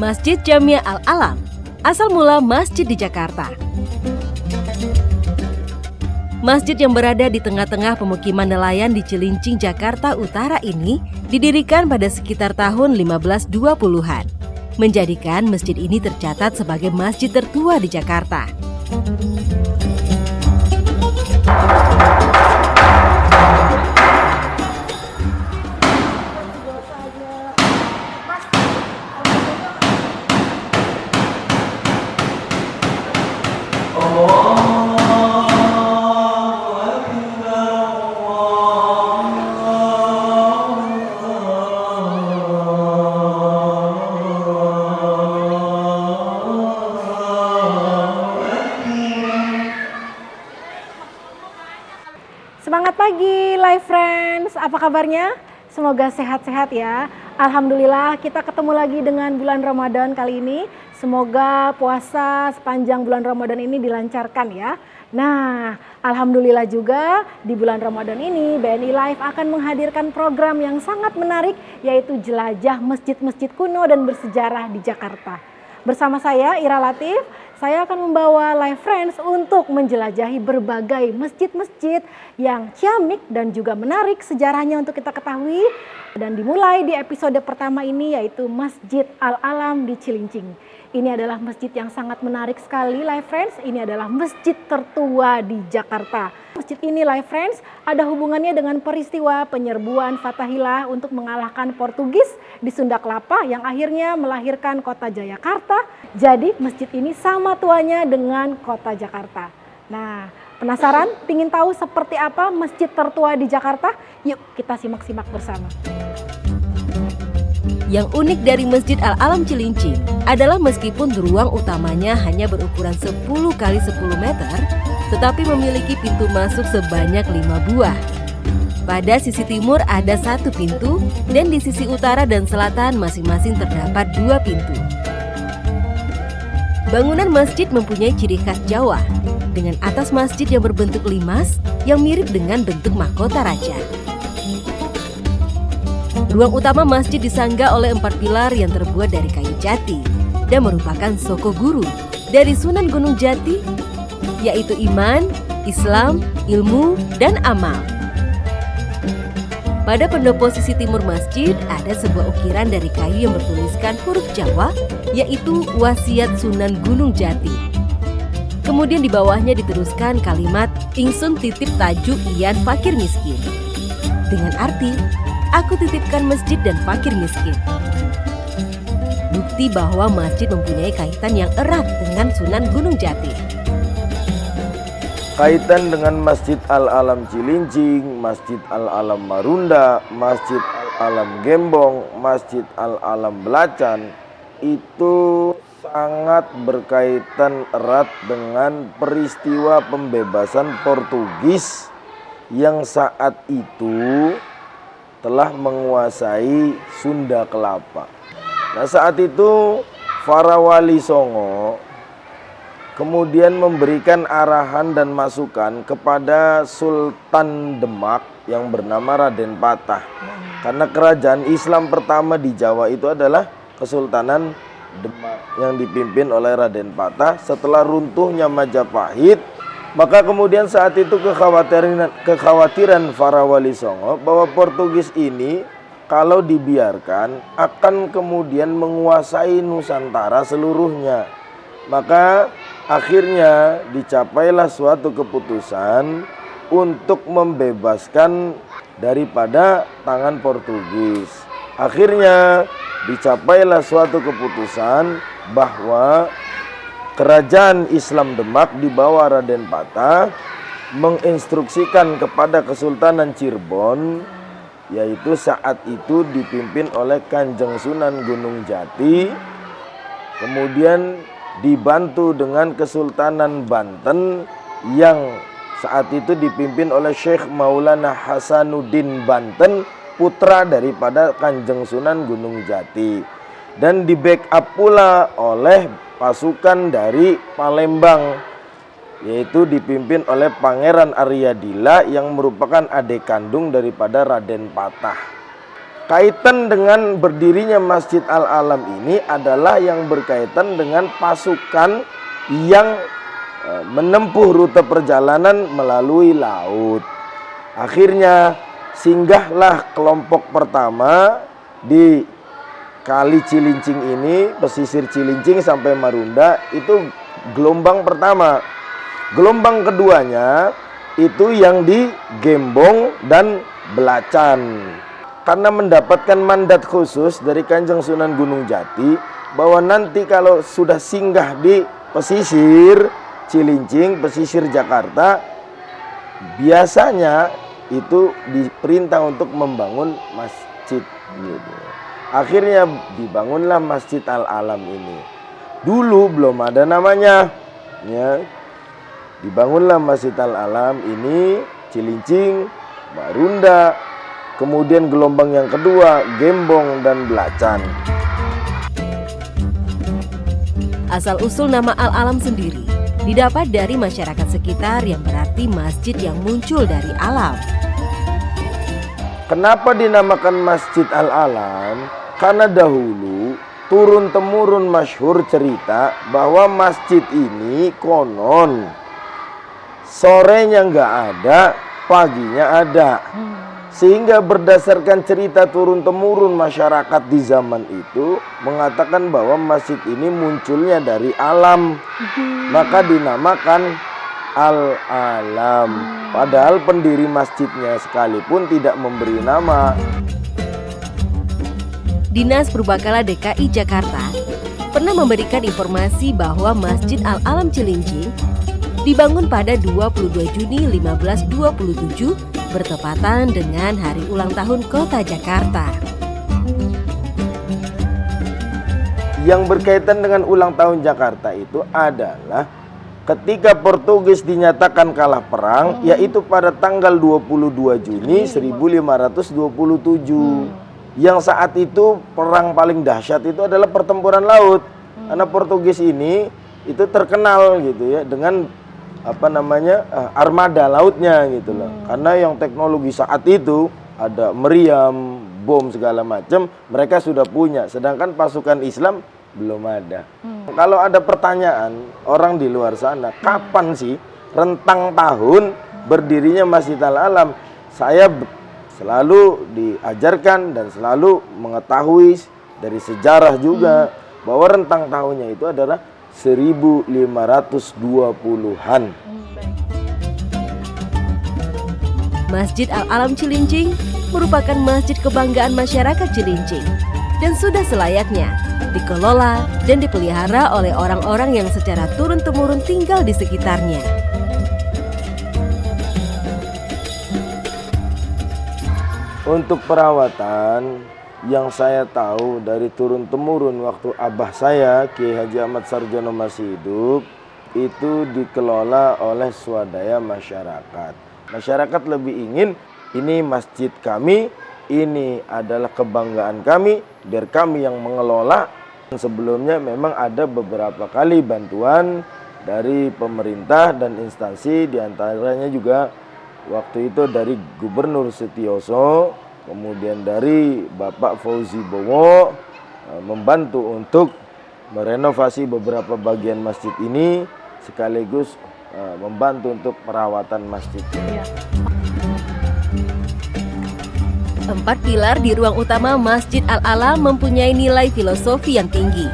Masjid Jamia Al-Alam, asal mula masjid di Jakarta. Masjid yang berada di tengah-tengah pemukiman nelayan di Cilincing, Jakarta Utara ini didirikan pada sekitar tahun 1520-an, menjadikan masjid ini tercatat sebagai masjid tertua di Jakarta. Semangat pagi, live friends. Apa kabarnya? Semoga sehat-sehat ya. Alhamdulillah kita ketemu lagi dengan bulan Ramadan kali ini. Semoga puasa sepanjang bulan Ramadan ini dilancarkan ya. Nah, alhamdulillah juga di bulan Ramadan ini BNI Live akan menghadirkan program yang sangat menarik, yaitu jelajah masjid-masjid kuno dan bersejarah di Jakarta. Bersama saya Ira Latif, saya akan membawa live friends untuk menjelajahi berbagai masjid-masjid yang ciamik dan juga menarik sejarahnya untuk kita ketahui. Dan dimulai di episode pertama ini yaitu Masjid Al-Alam di Cilincing. Ini adalah masjid yang sangat menarik sekali live friends. Ini adalah masjid tertua di Jakarta. Masjid ini live friends ada hubungannya dengan peristiwa penyerbuan Fathahilah untuk mengalahkan Portugis di Sunda Kelapa yang akhirnya melahirkan kota Jayakarta. Jadi masjid ini sama tuanya dengan kota Jakarta. Nah, penasaran? Pingin tahu seperti apa masjid tertua di Jakarta? Yuk kita simak-simak bersama. Yang unik dari Masjid Al-Alam Cilincing adalah meskipun ruang utamanya hanya berukuran 10 kali 10 meter, tetapi memiliki pintu masuk sebanyak 5 buah. Pada sisi timur ada 1 pintu dan di sisi utara dan selatan masing-masing terdapat 2 pintu. Bangunan masjid mempunyai ciri khas Jawa dengan atas masjid yang berbentuk limas yang mirip dengan bentuk mahkota raja. Ruang utama masjid disangga oleh 4 pilar yang terbuat dari kayu jati dan merupakan soko guru dari Sunan Gunung Jati, yaitu iman, Islam, ilmu, dan amal. Pada pendopo sisi timur masjid ada sebuah ukiran dari kayu yang bertuliskan huruf Jawa, yaitu wasiat Sunan Gunung Jati. Kemudian di bawahnya diteruskan kalimat ingsun titip taju iyan fakir miskin, dengan arti aku titipkan masjid dan fakir miskin. Bukti bahwa masjid mempunyai kaitan yang erat dengan Sunan Gunung Jati. Kaitan dengan Masjid Al-Alam Cilincing, Masjid Al-Alam Marunda, Masjid Al-Alam Gembong, Masjid Al-Alam Belacan itu sangat berkaitan erat dengan peristiwa pembebasan Portugis yang saat itu telah menguasai Sunda Kelapa. Nah, saat itu para wali songo kemudian memberikan arahan dan masukan kepada Sultan Demak yang bernama Raden Patah. Karena kerajaan Islam pertama di Jawa itu adalah Kesultanan Demak yang dipimpin oleh Raden Patah. Setelah runtuhnya Majapahit, maka kemudian saat itu kekhawatiran para wali songo bahwa Portugis ini kalau dibiarkan akan kemudian menguasai Nusantara seluruhnya. Maka akhirnya dicapailah suatu keputusan untuk membebaskan daripada tangan Portugis. Akhirnya dicapailah suatu keputusan bahwa Kerajaan Islam Demak di bawah Raden Patah menginstruksikan kepada Kesultanan Cirebon, yaitu saat itu dipimpin oleh Kanjeng Sunan Gunung Jati, kemudian dibantu dengan Kesultanan Banten yang saat itu dipimpin oleh Syekh Maulana Hasanuddin Banten, putra daripada Kanjeng Sunan Gunung Jati, dan di backup pula oleh pasukan dari Palembang, yaitu dipimpin oleh Pangeran Aryadila yang merupakan adik kandung daripada Raden Patah. Kaitan dengan berdirinya Masjid Al-Alam ini adalah yang berkaitan dengan pasukan yang menempuh rute perjalanan melalui laut. Akhirnya singgahlah kelompok pertama di Kali Cilincing ini, pesisir Cilincing sampai Marunda, itu gelombang pertama. Gelombang keduanya itu yang di Gembong dan Belacan. Karena mendapatkan mandat khusus dari Kanjeng Sunan Gunung Jati bahwa nanti kalau sudah singgah di pesisir Cilincing, pesisir Jakarta, biasanya itu diperintah untuk membangun masjid gitu. Akhirnya dibangunlah Masjid Al-Alam ini. Dulu belum ada namanya, ya. Dibangunlah Masjid Al-Alam ini, Cilincing, Marunda, kemudian gelombang yang kedua, Gembong dan Belacan. Asal-usul nama Al-Alam sendiri didapat dari masyarakat sekitar yang berarti masjid yang muncul dari alam. Kenapa dinamakan Masjid Al-Alam? Karena dahulu turun-temurun masyhur cerita bahwa masjid ini konon sorenya nggak ada, paginya ada. Sehingga berdasarkan cerita turun-temurun masyarakat di zaman itu mengatakan bahwa masjid ini munculnya dari alam. Maka dinamakan Al-Alam. Padahal pendiri masjidnya sekalipun tidak memberi nama. Dinas Purbakala DKI Jakarta pernah memberikan informasi bahwa Masjid Al-Alam Cilincing dibangun pada 22 Juni 1527 bertepatan dengan hari ulang tahun Kota Jakarta. Yang berkaitan dengan ulang tahun Jakarta itu adalah ketika Portugis dinyatakan kalah perang, yaitu pada tanggal 22 Juni 1527. Yang saat itu perang paling dahsyat itu adalah pertempuran laut. Karena Portugis ini itu terkenal gitu ya dengan armada lautnya gitu loh. Karena yang teknologi saat itu ada meriam, bom segala macam mereka sudah punya, sedangkan pasukan Islam belum ada. Kalau ada pertanyaan orang di luar sana, kapan sih rentang tahun berdirinya Masjid Al-Alam? Saya selalu diajarkan dan selalu mengetahui dari sejarah juga bahwa rentang tahunnya itu adalah 1520-an. Masjid Al-Alam Cilincing merupakan masjid kebanggaan masyarakat Cilincing dan sudah selayaknya dikelola dan dipelihara oleh orang-orang yang secara turun-temurun tinggal di sekitarnya. Untuk perawatan yang saya tahu dari turun-temurun waktu abah saya, Kiai Haji Ahmad Sarjono masih hidup, itu dikelola oleh swadaya masyarakat. Masyarakat lebih ingin ini masjid kami, ini adalah kebanggaan kami, biar kami yang mengelola. Sebelumnya memang ada beberapa kali bantuan dari pemerintah dan instansi, diantaranya juga waktu itu dari Gubernur Setiyoso, kemudian dari Bapak Fauzi Bowo membantu untuk merenovasi beberapa bagian masjid ini sekaligus membantu untuk perawatan masjid. 4 pilar di ruang utama Masjid Al-Alam mempunyai nilai filosofi yang tinggi.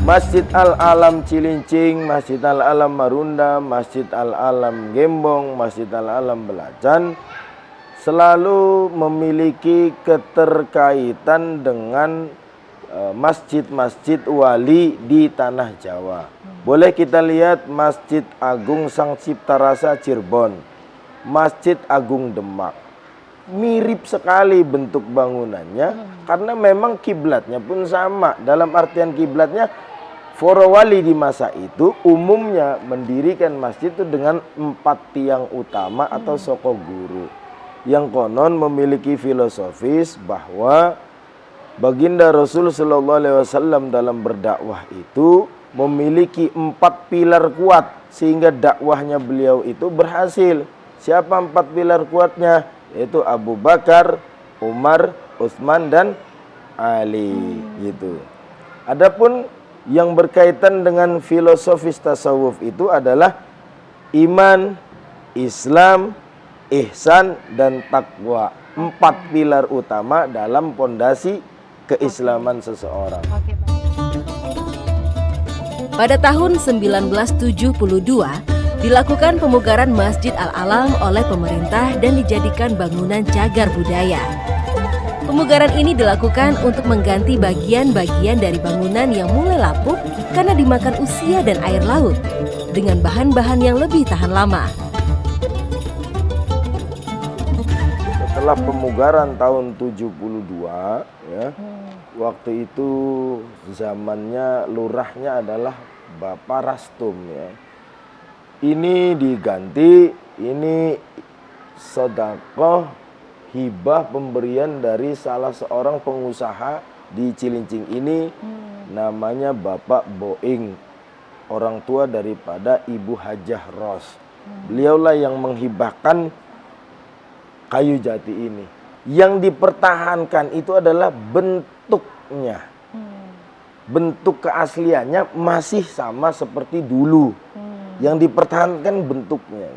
Masjid Al-Alam Cilincing, Masjid Al-Alam Marunda, Masjid Al-Alam Gembong, Masjid Al-Alam Belacan selalu memiliki keterkaitan dengan masjid-masjid wali di tanah Jawa. Boleh kita lihat Masjid Agung Sang Cipta Rasa Cirebon, Masjid Agung Demak. Mirip sekali bentuk bangunannya karena memang kiblatnya pun sama. Dalam artian kiblatnya, para wali di masa itu umumnya mendirikan masjid itu dengan 4 tiang utama atau soko guru. Yang konon memiliki filosofis bahwa Baginda Rasul Sallallahu Alaihi Wasallam dalam berdakwah itu memiliki 4 pilar kuat sehingga dakwahnya beliau itu berhasil. Siapa 4 pilar kuatnya? Yaitu Abu Bakar, Umar, Utsman, dan Ali. Gitu. Adapun yang berkaitan dengan filosofis tasawuf itu adalah iman, Islam, ihsan, dan takwa. 4 pilar utama dalam pondasi keislaman seseorang. Pada tahun 1972, dilakukan pemugaran Masjid Al-Alam oleh pemerintah dan dijadikan bangunan cagar budaya. Pemugaran ini dilakukan untuk mengganti bagian-bagian dari bangunan yang mulai lapuk karena dimakan usia dan air laut dengan bahan-bahan yang lebih tahan lama. Setelah pemugaran tahun 72 ya, waktu itu zamannya lurahnya adalah Bapak Rastum ya. Ini diganti, ini sedekah hibah pemberian dari salah seorang pengusaha di Cilincing ini, namanya Bapak Boing, orang tua daripada Ibu Hajah Ros. Beliaulah yang menghibahkan kayu jati ini. Yang dipertahankan itu adalah bentuknya. Bentuk keasliannya masih sama seperti dulu. Yang dipertahankan bentuknya.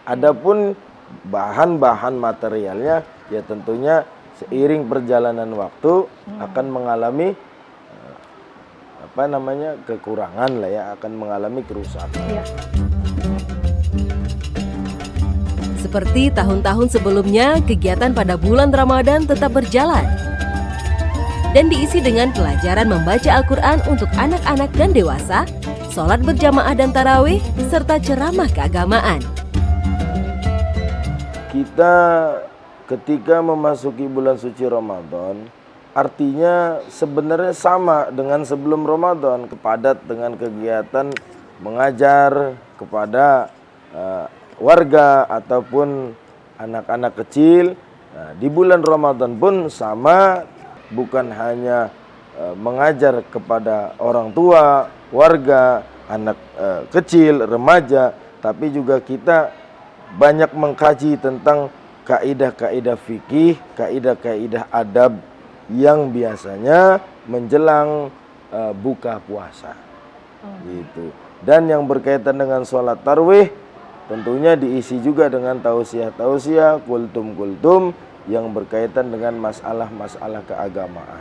Adapun bahan-bahan materialnya ya tentunya seiring perjalanan waktu akan mengalami kekurangan lah ya, akan mengalami kerusakan. Seperti tahun-tahun sebelumnya, kegiatan pada bulan Ramadan tetap berjalan dan diisi dengan pelajaran membaca Al-Quran untuk anak-anak dan dewasa, sholat berjamaah dan tarawih, serta ceramah keagamaan. Kita ketika memasuki bulan suci Ramadan, artinya sebenarnya sama dengan sebelum Ramadan, kepadat dengan kegiatan mengajar kepada warga ataupun anak-anak kecil. Nah, di bulan Ramadan pun sama, bukan hanya mengajar kepada orang tua, warga, anak kecil, remaja, tapi juga kita banyak mengkaji tentang kaidah-kaidah fikih, kaidah-kaidah adab yang biasanya menjelang buka puasa. Gitu. Dan yang berkaitan dengan sholat tarawih tentunya diisi juga dengan tausiah-tausiah, kultum-kultum yang berkaitan dengan masalah-masalah keagamaan.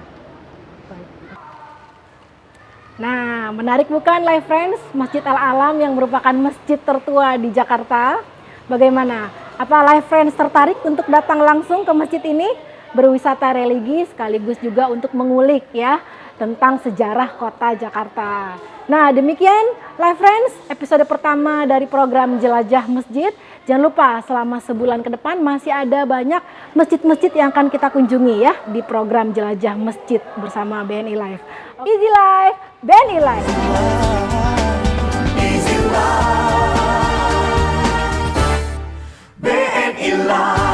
Nah, menarik bukan Live Friends? Masjid Al-Alam yang merupakan masjid tertua di Jakarta. Bagaimana? Apa Live Friends tertarik untuk datang langsung ke masjid ini? Berwisata religi sekaligus juga untuk mengulik ya tentang sejarah kota Jakarta. Nah, demikian Live Friends episode pertama dari program Jelajah Masjid. Jangan lupa selama sebulan ke depan masih ada banyak masjid-masjid yang akan kita kunjungi ya di program Jelajah Masjid bersama BNI Live. Easy Life, BNI Live. Easy Life, BNI Live.